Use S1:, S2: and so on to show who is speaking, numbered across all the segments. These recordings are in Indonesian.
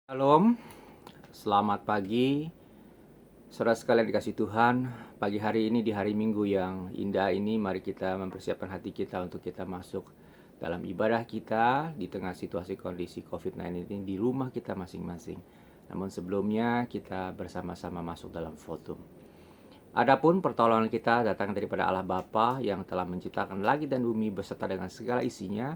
S1: Shalom, selamat pagi, saudara sekalian dikasih Tuhan. Pagi hari ini di hari Minggu yang indah ini, mari kita mempersiapkan hati kita untuk kita masuk dalam ibadah kita di tengah situasi kondisi COVID-19 ini di rumah kita masing-masing. Namun sebelumnya kita bersama-sama masuk dalam fotum. Adapun pertolongan kita datang daripada Allah Bapa yang telah menciptakan langit dan bumi beserta dengan segala isinya,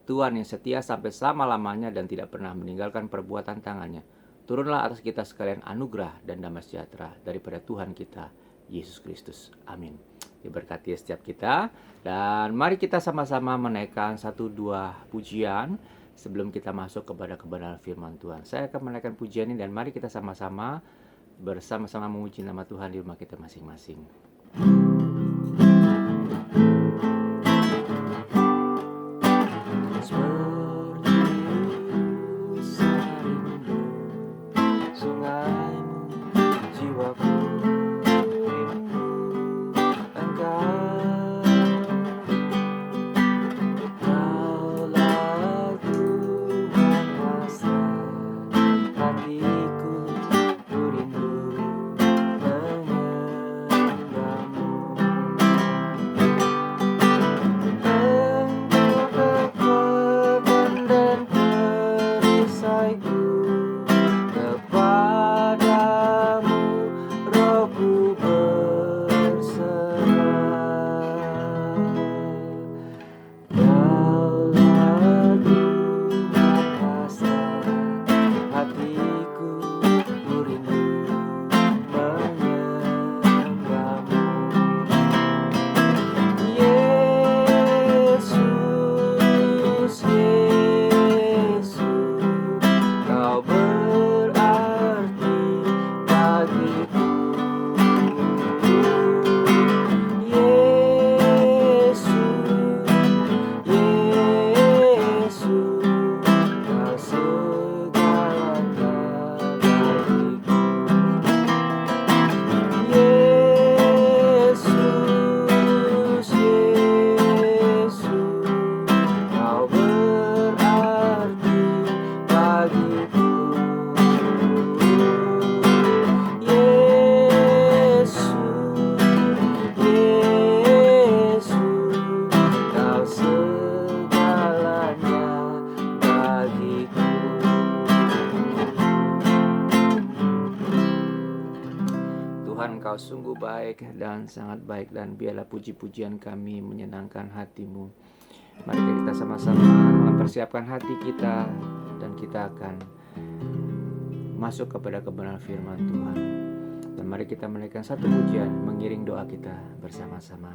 S1: Tuhan yang setia sampai selama-lamanya dan tidak pernah meninggalkan perbuatan tangannya. Turunlah atas kita sekalian anugerah dan damai sejahtera daripada Tuhan kita, Yesus Kristus. Amin. Diberkati setiap kita. Dan mari kita sama-sama menaikkan 1-2 pujian sebelum kita masuk kepada kebenaran firman Tuhan. Saya akan menaikkan pujian ini dan mari kita sama-sama bersama-sama memuji nama Tuhan di rumah kita masing-masing. Engkau sungguh baik dan sangat baik, dan biarlah puji-pujian kami menyenangkan hati-Mu. Mari kita sama-sama mempersiapkan hati kita dan kita akan masuk kepada kebenaran firman Tuhan. Dan mari kita menaikkan satu pujian mengiring doa kita bersama-sama.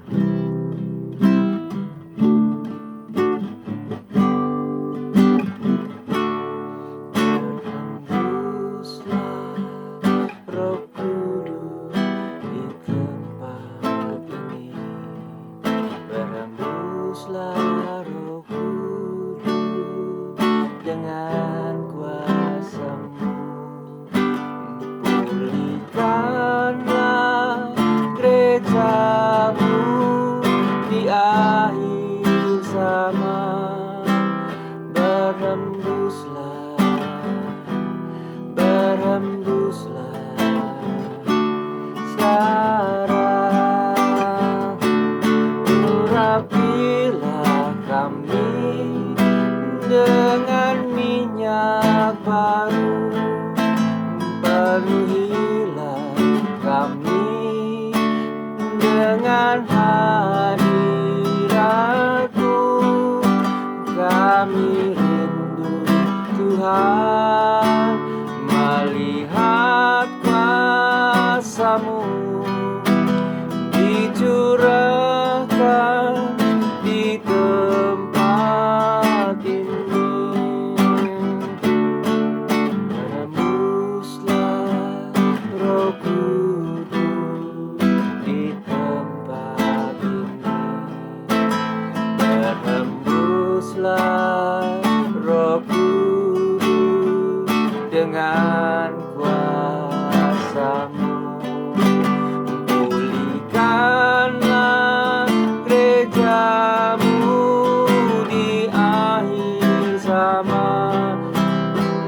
S1: Di akhir zaman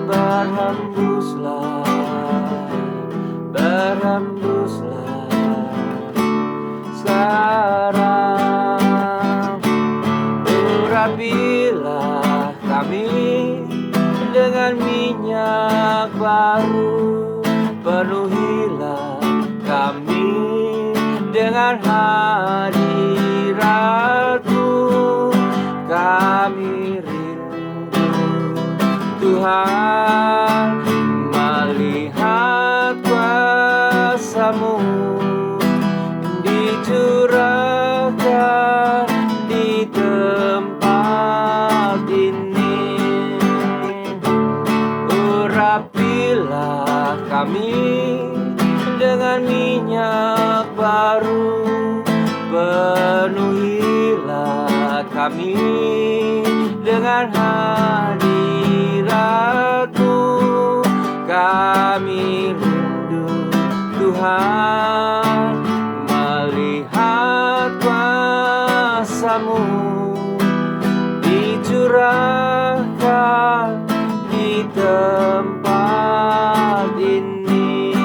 S1: berhenti. berhembuslah, berhembuslah sekarang. Urapilah kami dengan minyak baru, penuhilah kami dengan hadirat-Mu. Kami rindu Tuhan melihat kuasa-Mu dicurahkan di tempat ini. Urapilah kami dengan minyak baru, penuhilah kami dengan hadirat-Mu. Kami rindu Tuhan melihat kuasa-Mu dicurahkan di tempat ini.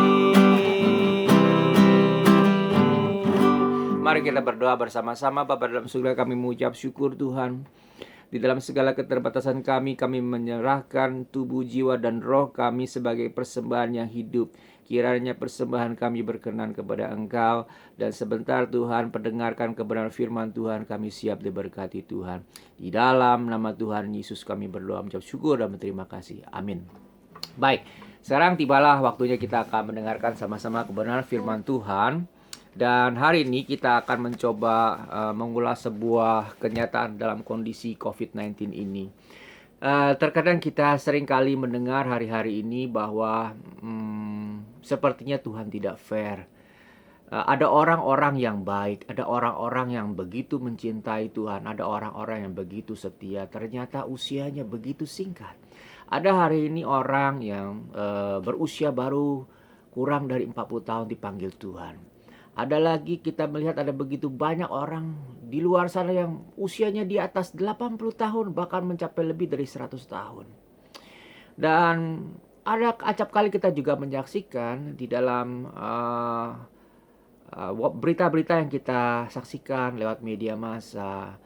S1: Mari kita berdoa bersama-sama. Bapa dalam surga, kami mengucap syukur Tuhan. Di dalam segala keterbatasan kami menyerahkan tubuh, jiwa, dan roh kami sebagai persembahan yang hidup. Kiranya persembahan kami berkenan kepada Engkau. Dan sebentar Tuhan, pendengarkan kebenaran firman Tuhan, kami siap diberkati Tuhan. Di dalam nama Tuhan Yesus kami berdoa, mengucap syukur dan berterima kasih. Amin. Baik, sekarang tibalah waktunya kita akan mendengarkan sama-sama kebenaran firman Tuhan. Dan hari ini kita akan mencoba mengulas sebuah kenyataan dalam kondisi COVID-19 ini. Terkadang kita seringkali mendengar hari-hari ini bahwa sepertinya Tuhan tidak fair. Ada orang-orang yang baik, ada orang-orang yang begitu mencintai Tuhan, ada orang-orang yang begitu setia, ternyata usianya begitu singkat. Ada hari ini orang yang berusia baru kurang dari 40 tahun dipanggil Tuhan. Ada lagi kita melihat ada begitu banyak orang di luar sana yang usianya di atas 80 tahun, bahkan mencapai lebih dari 100 tahun. Dan ada acap kali kita juga menyaksikan di dalam berita-berita yang kita saksikan lewat media massa.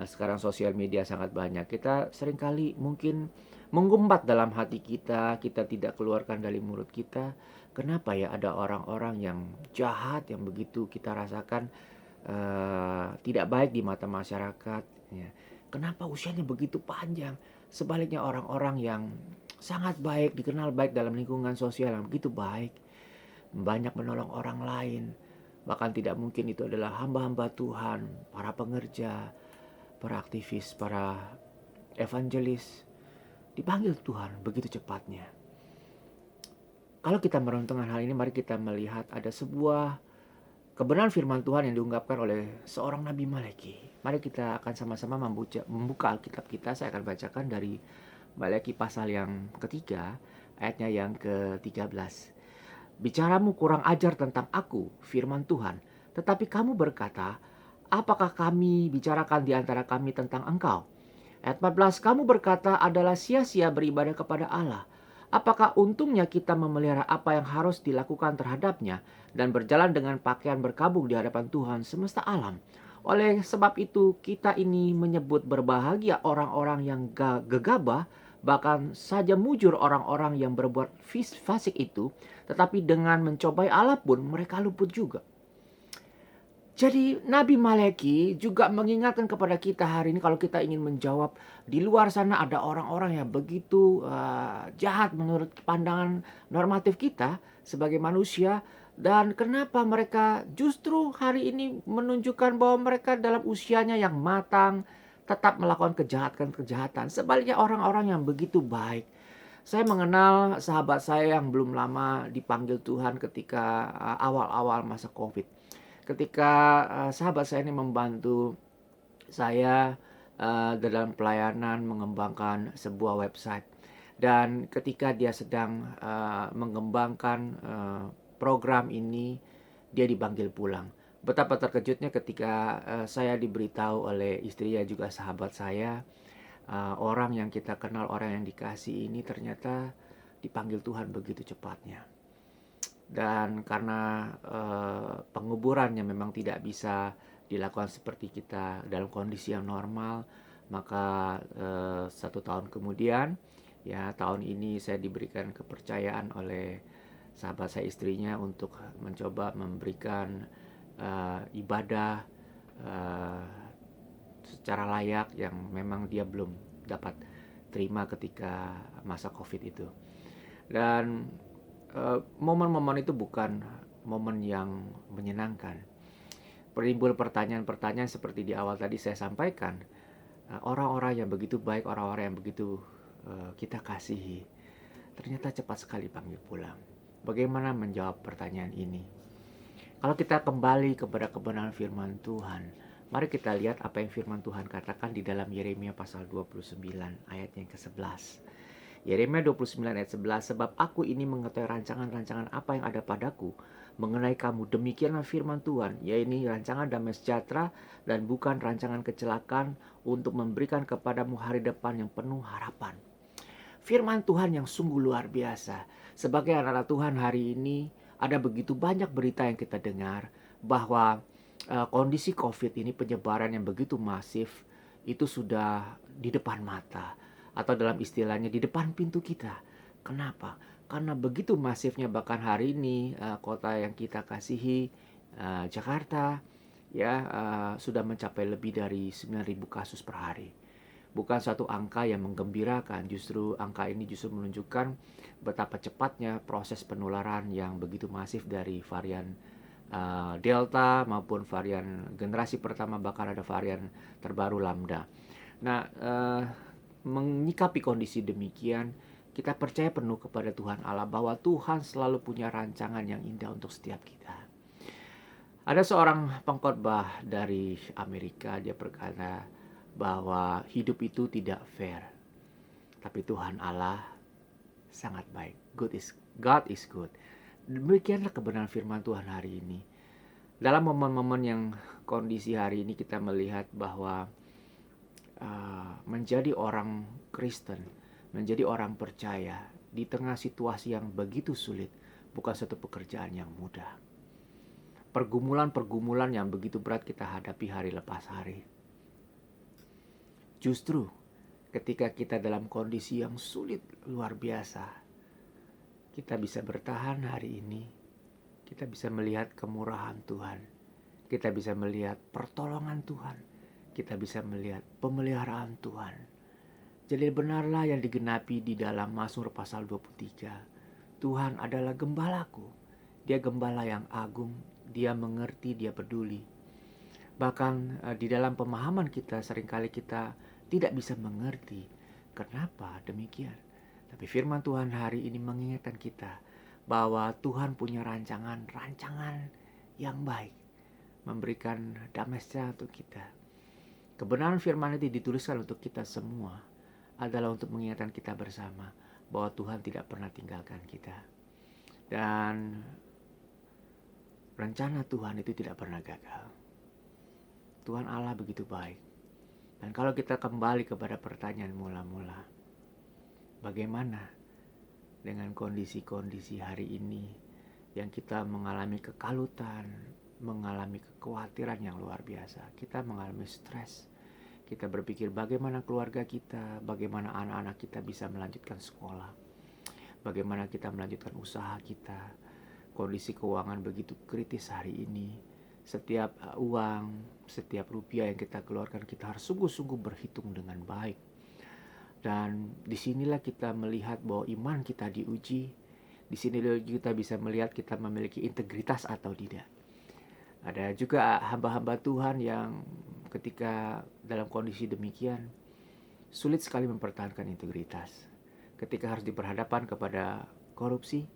S1: Sekarang sosial media sangat banyak. Kita seringkali mungkin menggumbat dalam hati kita, kita tidak keluarkan dari mulut kita. Kenapa ya ada orang-orang yang jahat yang begitu kita rasakan tidak baik di mata masyarakat? Ya. Kenapa usianya begitu panjang? Sebaliknya orang-orang yang sangat baik, dikenal baik dalam lingkungan sosial yang begitu baik, banyak menolong orang lain. Bahkan tidak mungkin itu adalah hamba-hamba Tuhan, para pengerja, para aktivis, para evangelis. Dipanggil Tuhan begitu cepatnya. Kalau kita merenungkan hal ini, mari kita melihat ada sebuah kebenaran firman Tuhan yang diungkapkan oleh seorang Nabi Maleki. Mari kita akan sama-sama membuka Alkitab kita. Saya akan bacakan dari Maleki pasal yang ketiga, ayatnya yang ke-13. Bicaramu kurang ajar tentang aku, firman Tuhan. Tetapi kamu berkata, apakah kami bicarakan di antara kami tentang engkau? Ayat 14, kamu berkata adalah sia-sia beribadah kepada Allah. Apakah untungnya kita memelihara apa yang harus dilakukan terhadapnya dan berjalan dengan pakaian berkabung di hadapan Tuhan semesta alam? Oleh sebab itu kita ini menyebut berbahagia orang-orang yang gegabah, bahkan saja mujur orang-orang yang berbuat fasik itu, tetapi dengan mencobai Allah pun mereka luput juga. Jadi Nabi Maleki juga mengingatkan kepada kita hari ini kalau kita ingin menjawab di luar sana ada orang-orang yang begitu jahat menurut pandangan normatif kita sebagai manusia. Dan kenapa mereka justru hari ini menunjukkan bahwa mereka dalam usianya yang matang tetap melakukan kejahatan-kejahatan. Sebaliknya orang-orang yang begitu baik. Saya mengenal sahabat saya yang belum lama dipanggil Tuhan ketika awal-awal masa COVID. Ketika sahabat saya ini membantu saya dalam pelayanan mengembangkan sebuah website. Dan ketika dia sedang mengembangkan program ini, dia dipanggil pulang. Betapa terkejutnya ketika saya diberitahu oleh istrinya juga sahabat saya, orang yang kita kenal, orang yang dikasih ini ternyata dipanggil Tuhan begitu cepatnya. Dan karena penguburannya memang tidak bisa dilakukan seperti kita dalam kondisi yang normal, maka 1 tahun kemudian, ya tahun ini saya diberikan kepercayaan oleh sahabat saya istrinya untuk mencoba memberikan ibadah eh, secara layak yang memang dia belum dapat terima ketika masa COVID itu. Dan momen-momen itu bukan momen yang menyenangkan. Perimbul pertanyaan-pertanyaan seperti di awal tadi saya sampaikan. Orang-orang yang begitu baik, orang-orang yang begitu kita kasihi, ternyata cepat sekali panggil pulang. Bagaimana menjawab pertanyaan ini? Kalau kita kembali kepada kebenaran firman Tuhan, mari kita lihat apa yang firman Tuhan katakan di dalam Yeremia pasal 29 ayat yang ke-11. Yeremia 29 ayat 11, sebab aku ini mengetahui rancangan-rancangan apa yang ada padaku mengenai kamu. Demikianlah firman Tuhan, yaitu rancangan damai sejahtera dan bukan rancangan kecelakaan, untuk memberikan kepadamu hari depan yang penuh harapan. Firman Tuhan yang sungguh luar biasa. Sebagai anak-anak Tuhan hari ini, ada begitu banyak berita yang kita dengar bahwa kondisi COVID ini, penyebaran yang begitu masif, itu sudah di depan mata. Atau dalam istilahnya di depan pintu kita. Kenapa? Karena begitu masifnya, bahkan hari ini kota yang kita kasihi, Jakarta, ya sudah mencapai lebih dari 9.000 kasus per hari. Bukan suatu angka yang menggembirakan, justru angka ini justru menunjukkan betapa cepatnya proses penularan yang begitu masif dari varian Delta maupun varian generasi pertama, bahkan ada varian terbaru Lambda. Nah, menyikapi kondisi demikian, kita percaya penuh kepada Tuhan Allah bahwa Tuhan selalu punya rancangan yang indah untuk setiap kita. Ada seorang pengkhotbah dari Amerika, dia berkata bahwa hidup itu tidak fair, tapi Tuhan Allah sangat baik. God is good. Demikianlah kebenaran firman Tuhan hari ini. Dalam momen-momen yang kondisi hari ini, kita melihat bahwa menjadi orang Kristen, menjadi orang percaya di tengah situasi yang begitu sulit bukan suatu pekerjaan yang mudah. Pergumulan-pergumulan yang begitu berat kita hadapi hari lepas hari. Justru ketika kita dalam kondisi yang sulit luar biasa, kita bisa bertahan hari ini. Kita bisa melihat kemurahan Tuhan. Kita bisa melihat pertolongan Tuhan. Kita bisa melihat pemeliharaan Tuhan. Jadi benarlah yang digenapi di dalam Mazmur pasal 23. Tuhan adalah gembalaku. Dia gembala yang agung. Dia mengerti, dia peduli. Bahkan di dalam pemahaman kita seringkali kita tidak bisa mengerti kenapa demikian. Tapi firman Tuhan hari ini mengingatkan kita bahwa Tuhan punya rancangan yang baik, memberikan damai sejahtera untuk kita. Kebenaran firman itu dituliskan untuk kita semua, adalah untuk mengingatkan kita bersama bahwa Tuhan tidak pernah tinggalkan kita. Dan rencana Tuhan itu tidak pernah gagal. Tuhan Allah begitu baik. Dan kalau kita kembali kepada pertanyaan mula-mula, bagaimana dengan kondisi-kondisi hari ini yang kita mengalami kekalutan, mengalami kekhawatiran yang luar biasa. Kita mengalami stres. Kita berpikir bagaimana keluarga kita, bagaimana anak-anak kita bisa melanjutkan sekolah, bagaimana kita melanjutkan usaha kita. Kondisi keuangan begitu kritis hari ini. Setiap uang, setiap rupiah yang kita keluarkan, kita harus sungguh-sungguh berhitung dengan baik. Dan disinilah kita melihat bahwa iman kita diuji. Di sini kita bisa melihat kita memiliki integritas atau tidak. Ada juga hamba-hamba Tuhan yang ketika dalam kondisi demikian sulit sekali mempertahankan integritas. Ketika harus diperhadapkan kepada korupsi,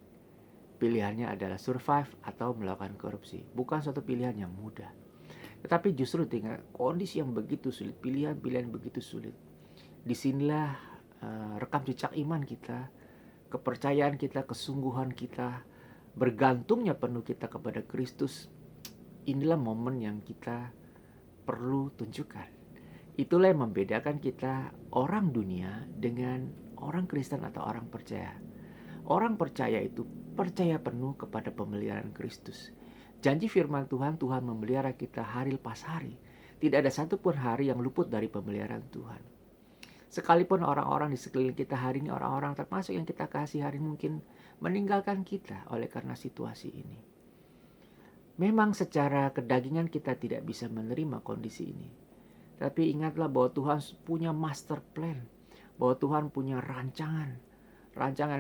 S1: pilihannya adalah survive atau melakukan korupsi. Bukan suatu pilihan yang mudah. Tetapi justru dengan kondisi yang begitu sulit, pilihan-pilihan begitu sulit, disinilah rekam jejak iman kita, kepercayaan kita, kesungguhan kita, bergantungnya penuh kita kepada Kristus. Inilah momen yang kita perlu tunjukkan. Itulah yang membedakan kita orang dunia dengan orang Kristen atau orang percaya. Orang percaya itu percaya penuh kepada pemeliharaan Kristus. Janji firman Tuhan, Tuhan memelihara kita hari lepas hari. Tidak ada satupun hari yang luput dari pemeliharaan Tuhan. Sekalipun orang-orang di sekeliling kita hari ini, orang-orang termasuk yang kita kasih hari mungkin meninggalkan kita oleh karena situasi ini. Memang secara kedagingan kita tidak bisa menerima kondisi ini. Tapi ingatlah bahwa Tuhan punya master plan, bahwa Tuhan punya rancangan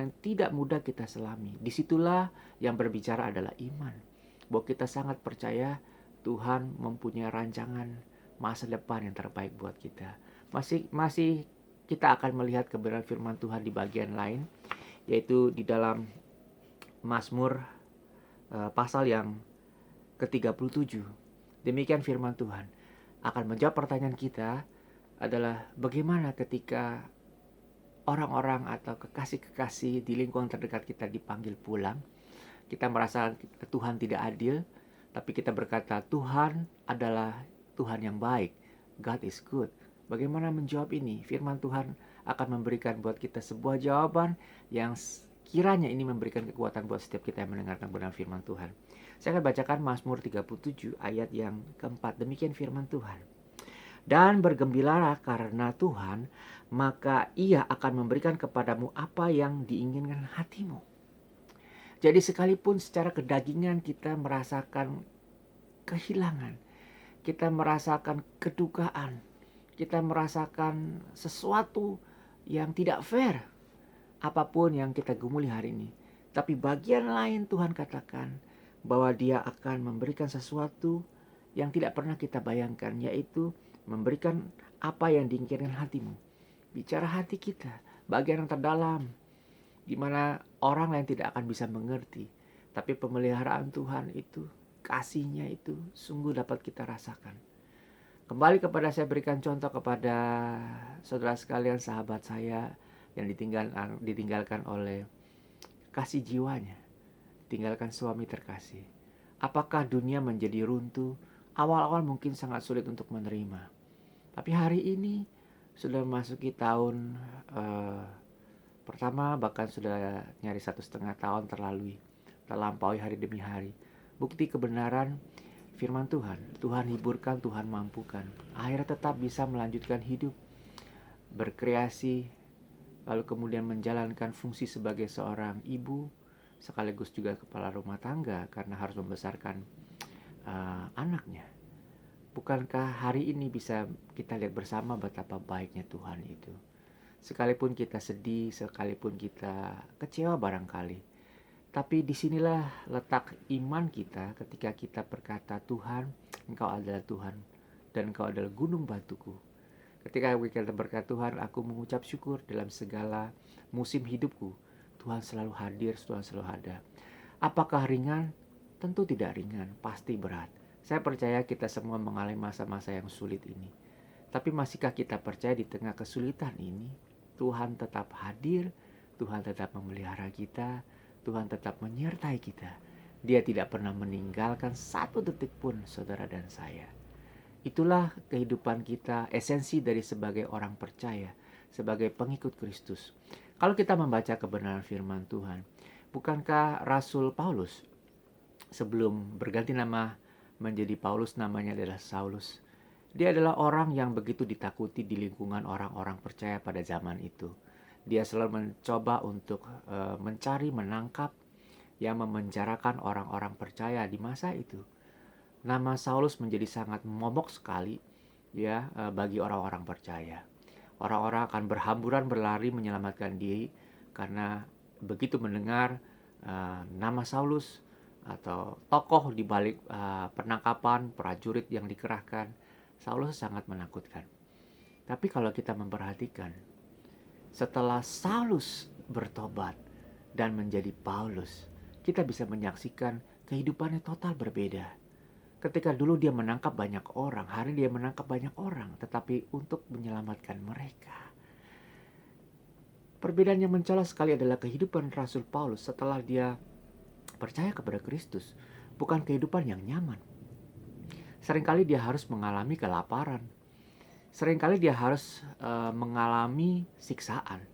S1: yang tidak mudah kita selami. Disitulah yang berbicara adalah iman, bahwa kita sangat percaya Tuhan mempunyai rancangan masa depan yang terbaik buat kita. Masih kita akan melihat kebenaran firman Tuhan di bagian lain, yaitu di dalam Mazmur pasal yang ke-37. Demikian firman Tuhan. Akan menjawab pertanyaan kita adalah bagaimana ketika orang-orang atau kekasih-kekasih di lingkungan terdekat kita dipanggil pulang. Kita merasa Tuhan tidak adil, tapi kita berkata Tuhan adalah Tuhan yang baik. God is good. Bagaimana menjawab ini? Firman Tuhan akan memberikan buat kita sebuah jawaban yang kiranya ini memberikan kekuatan buat setiap kita yang mendengarkan benar firman Tuhan. Saya akan bacakan Mazmur 37 ayat yang keempat. Demikian firman Tuhan. Dan bergembiralah karena Tuhan, maka Ia akan memberikan kepadamu apa yang diinginkan hatimu. Jadi sekalipun secara kedagingan kita merasakan kehilangan, kita merasakan kedukaan, kita merasakan sesuatu yang tidak fair, apapun yang kita gumuli hari ini. Tapi bagian lain Tuhan katakan bahwa Dia akan memberikan sesuatu yang tidak pernah kita bayangkan, yaitu memberikan apa yang diinginkan hatimu. Bicara hati kita, bagian yang terdalam, di mana orang lain tidak akan bisa mengerti. Tapi pemeliharaan Tuhan itu, kasih-Nya itu sungguh dapat kita rasakan. Kembali kepada saya berikan contoh kepada saudara sekalian, sahabat saya yang ditinggalkan oleh kasih jiwanya, tinggalkan suami terkasih. Apakah dunia menjadi runtuh? Awal-awal mungkin sangat sulit untuk menerima. Tapi hari ini sudah memasuki tahun pertama, bahkan sudah nyari 1,5 tahun terlampaui hari demi hari. Bukti kebenaran firman Tuhan. Tuhan hiburkan, Tuhan mampukan. Akhirnya tetap bisa melanjutkan hidup, berkreasi, lalu kemudian menjalankan fungsi sebagai seorang ibu, sekaligus juga kepala rumah tangga karena harus membesarkan anaknya. Bukankah hari ini bisa kita lihat bersama betapa baiknya Tuhan itu? Sekalipun kita sedih, sekalipun kita kecewa barangkali, tapi disinilah letak iman kita ketika kita berkata, Tuhan, Engkau adalah Tuhan dan Engkau adalah gunung batuku. Ketika kita berkata, Tuhan, aku mengucap syukur dalam segala musim hidupku. Tuhan selalu hadir, Tuhan selalu ada. Apakah ringan? Tentu tidak ringan, pasti berat. Saya percaya kita semua mengalami masa-masa yang sulit ini. Tapi masihkah kita percaya di tengah kesulitan ini, Tuhan tetap hadir, Tuhan tetap memelihara kita, Tuhan tetap menyertai kita. Dia tidak pernah meninggalkan satu detik pun saudara dan saya. Itulah kehidupan kita, esensi dari sebagai orang percaya, sebagai pengikut Kristus. Kalau kita membaca kebenaran firman Tuhan, bukankah Rasul Paulus sebelum berganti nama menjadi Paulus, namanya adalah Saulus. Dia adalah orang yang begitu ditakuti di lingkungan orang-orang percaya pada zaman itu. Dia selalu mencoba untuk mencari, menangkap, yang memenjarakan orang-orang percaya di masa itu. Nama Saulus menjadi sangat momok sekali ya bagi orang-orang percaya. Orang-orang akan berhamburan berlari menyelamatkan diri karena begitu mendengar nama Saulus atau tokoh di balik penangkapan, prajurit yang dikerahkan, Saulus sangat menakutkan. Tapi kalau kita memperhatikan, setelah Saulus bertobat dan menjadi Paulus, kita bisa menyaksikan kehidupannya total berbeda. Ketika dulu dia menangkap banyak orang, hari dia menangkap banyak orang, tetapi untuk menyelamatkan mereka. Perbedaan yang mencolok sekali adalah kehidupan Rasul Paulus setelah dia percaya kepada Kristus, bukan kehidupan yang nyaman. Seringkali dia harus mengalami kelaparan. Seringkali dia harus mengalami siksaan.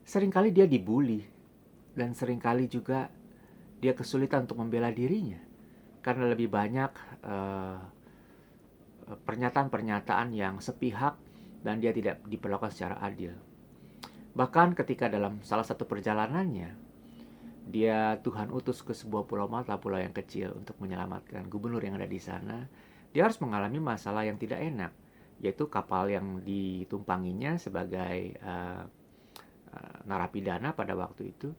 S1: Seringkali dia dibully. dan seringkali juga dia kesulitan untuk membela dirinya karena lebih banyak pernyataan-pernyataan yang sepihak dan dia tidak diperlakukan secara adil. Bahkan ketika dalam salah satu perjalanannya, Tuhan utus ke sebuah pulau Malta, pulau yang kecil, untuk menyelamatkan gubernur yang ada di sana. Dia harus mengalami masalah yang tidak enak, yaitu kapal yang ditumpanginya sebagai narapidana pada waktu itu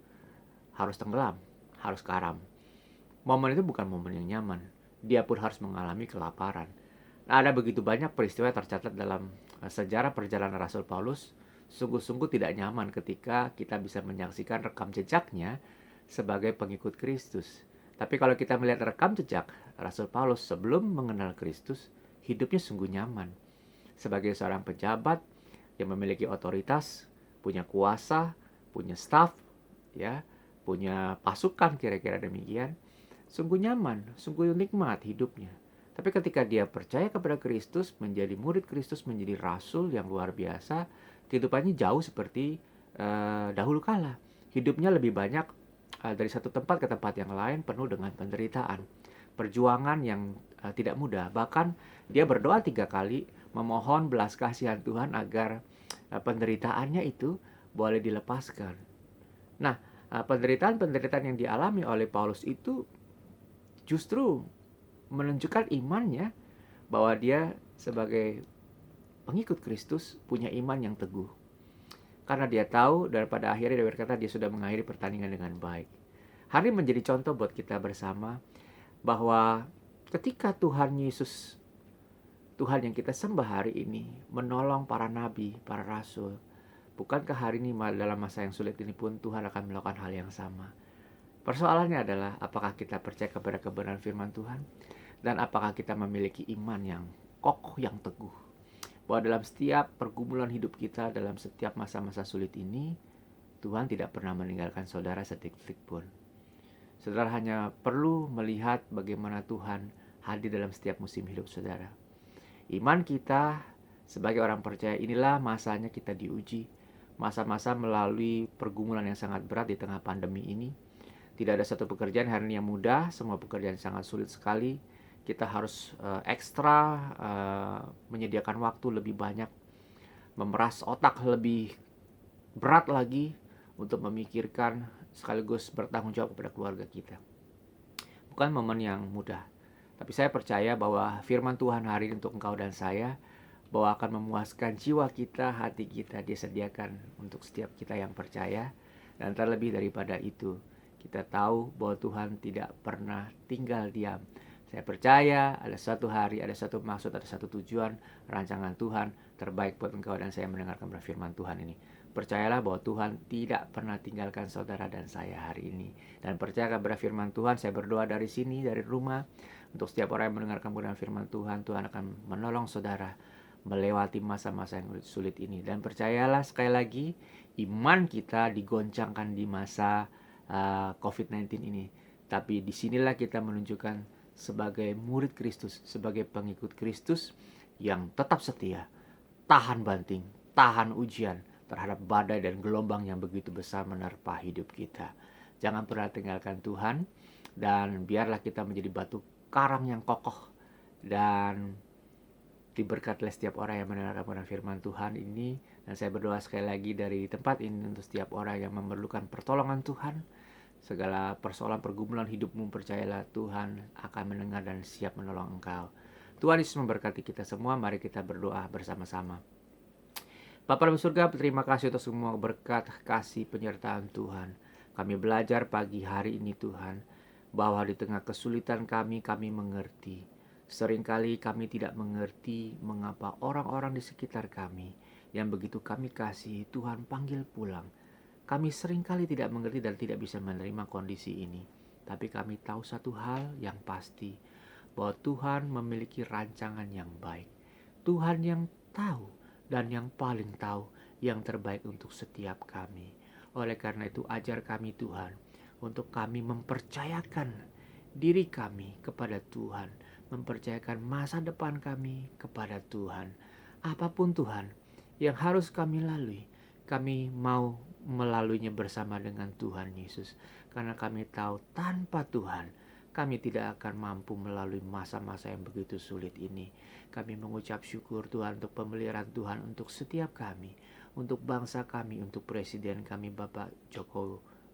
S1: harus tenggelam, harus karam. Momen itu bukan momen yang nyaman. Dia pun harus mengalami kelaparan. Nah, ada begitu banyak peristiwa yang tercatat dalam sejarah perjalanan Rasul Paulus. Sungguh-sungguh tidak nyaman ketika kita bisa menyaksikan rekam jejaknya sebagai pengikut Kristus. Tapi kalau kita melihat rekam jejak Rasul Paulus sebelum mengenal Kristus, hidupnya sungguh nyaman. Sebagai seorang pejabat yang memiliki otoritas, punya kuasa, punya staf, ya, punya pasukan, kira-kira demikian. Sungguh nyaman, sungguh nikmat hidupnya. Tapi ketika dia percaya kepada Kristus, menjadi murid Kristus, menjadi rasul yang luar biasa, kehidupannya jauh seperti dahulu kala. Hidupnya lebih banyak dari satu tempat ke tempat yang lain, penuh dengan penderitaan, perjuangan yang tidak mudah. Bahkan dia berdoa 3 kali memohon belas kasihan Tuhan agar penderitaannya itu boleh dilepaskan. Nah, penderitaan-penderitaan yang dialami oleh Paulus itu justru menunjukkan imannya, bahwa dia sebagai pengikut Kristus punya iman yang teguh. Karena dia tahu dan pada akhirnya dia berkata dia sudah mengakhiri pertandingan dengan baik. Hari ini menjadi contoh buat kita bersama bahwa ketika Tuhan Yesus, Tuhan yang kita sembah hari ini, menolong para nabi, para rasul, bukankah hari ini dalam masa yang sulit ini pun Tuhan akan melakukan hal yang sama? Persoalannya adalah apakah kita percaya kepada kebenaran firman Tuhan, dan apakah kita memiliki iman yang kokoh, yang teguh, bahwa dalam setiap pergumulan hidup kita, dalam setiap masa-masa sulit ini, Tuhan tidak pernah meninggalkan saudara sedetik pun. Saudara hanya perlu melihat bagaimana Tuhan hadir dalam setiap musim hidup saudara. Iman kita sebagai orang percaya, inilah masanya kita diuji, masa-masa melalui pergumulan yang sangat berat di tengah pandemi ini. Tidak ada satu pekerjaan hari ini yang mudah, semua pekerjaan sangat sulit sekali. Kita harus ekstra menyediakan waktu lebih banyak, memeras otak lebih berat lagi untuk memikirkan sekaligus bertanggung jawab kepada keluarga kita. Bukan momen yang mudah, tapi saya percaya bahwa firman Tuhan hari ini untuk engkau dan saya, bahwa akan memuaskan jiwa kita, hati kita, dia sediakan untuk setiap kita yang percaya. Dan terlebih daripada itu, kita tahu bahwa Tuhan tidak pernah tinggal diam. Saya percaya ada suatu hari, ada satu maksud, ada satu tujuan, rancangan Tuhan terbaik buat engkau dan saya mendengarkan firman Tuhan ini. Percayalah bahwa Tuhan tidak pernah tinggalkan saudara dan saya hari ini. Dan percayakan pada firman Tuhan, saya berdoa dari sini, dari rumah, untuk setiap orang yang mendengarkan firman Tuhan, Tuhan akan menolong saudara melewati masa-masa yang sulit ini. Dan percayalah sekali lagi, iman kita digoncangkan di masa COVID-19 ini. Tapi disinilah kita menunjukkan sebagai murid Kristus, sebagai pengikut Kristus yang tetap setia, tahan banting, tahan ujian terhadap badai dan gelombang yang begitu besar menerpa hidup kita. Jangan pernah tinggalkan Tuhan, dan biarlah kita menjadi batu karang yang kokoh dan diberkati oleh setiap orang yang mendengarkan firman Tuhan ini. Dan saya berdoa sekali lagi dari tempat ini untuk setiap orang yang memerlukan pertolongan Tuhan. Segala persoalan pergumulan hidupmu, percayalah Tuhan akan mendengar dan siap menolong engkau. Tuhan Yesus memberkati kita semua. Mari kita berdoa bersama-sama. Bapa dalam surga, terima kasih untuk semua berkat, kasih, penyertaan Tuhan. Kami belajar pagi hari ini Tuhan, bahwa di tengah kesulitan kami mengerti. Seringkali kami tidak mengerti mengapa orang-orang di sekitar kami yang begitu kami kasih Tuhan panggil pulang. Kami seringkali tidak mengerti dan tidak bisa menerima kondisi ini. Tapi kami tahu satu hal yang pasti, bahwa Tuhan memiliki rancangan yang baik. Tuhan yang tahu dan yang paling tahu yang terbaik untuk setiap kami. Oleh karena itu, ajar kami Tuhan, untuk kami mempercayakan diri kami kepada Tuhan, mempercayakan masa depan kami kepada Tuhan. Apapun Tuhan yang harus kami lalui, kami mau
S2: melaluinya bersama dengan Tuhan Yesus. Karena kami tahu tanpa Tuhan kami tidak akan mampu melalui masa-masa yang begitu sulit ini. Kami mengucap syukur Tuhan untuk pemeliharaan Tuhan untuk setiap kami, untuk bangsa kami, untuk presiden kami Bapak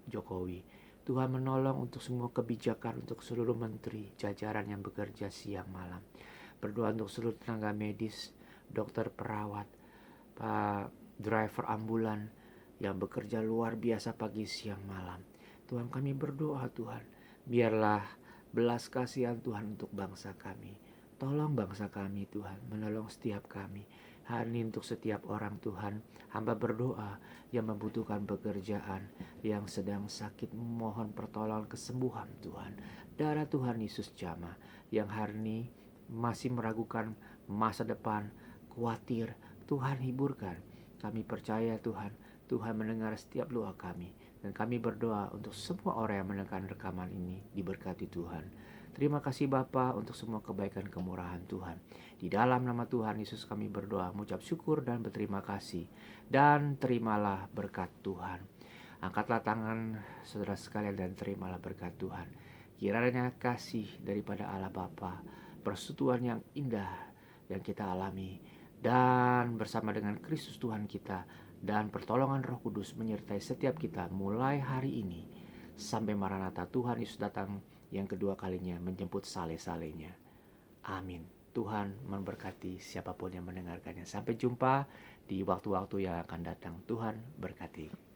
S2: Jokowi. Tuhan menolong untuk semua kebijakan, untuk seluruh menteri, jajaran yang bekerja siang malam. Berdoa untuk seluruh tenaga medis, dokter, perawat, Pak driver ambulan yang bekerja luar biasa pagi siang malam. Tuhan, kami berdoa Tuhan, biarlah belas kasihan Tuhan untuk bangsa kami. Tolong bangsa kami Tuhan, menolong setiap kami. Hari ini untuk setiap orang Tuhan, hamba berdoa yang membutuhkan pekerjaan, yang sedang sakit mohon pertolongan kesembuhan Tuhan. Darah Tuhan Yesus jamah, yang hari ini masih meragukan masa depan, khawatir, Tuhan hiburkan. Kami percaya Tuhan, Tuhan mendengar setiap doa kami. Dan kami berdoa untuk semua orang yang mendengarkan rekaman ini diberkati Tuhan. Terima kasih Bapa untuk semua kebaikan kemurahan Tuhan. Di dalam nama Tuhan Yesus kami berdoa, mengucap syukur dan berterima kasih. Dan terimalah berkat Tuhan. Angkatlah tangan saudara sekalian dan terimalah berkat Tuhan. Kiranya kasih daripada Allah Bapa, persekutuan yang indah yang kita alami, dan bersama dengan Kristus Tuhan kita dan pertolongan Roh Kudus menyertai setiap kita mulai hari ini sampai Maranatha Tuhan Yesus datang yang kedua kalinya menjemput sale-salenya. Amin. Tuhan memberkati siapapun yang mendengarkannya. Sampai jumpa di waktu-waktu yang akan datang. Tuhan berkati.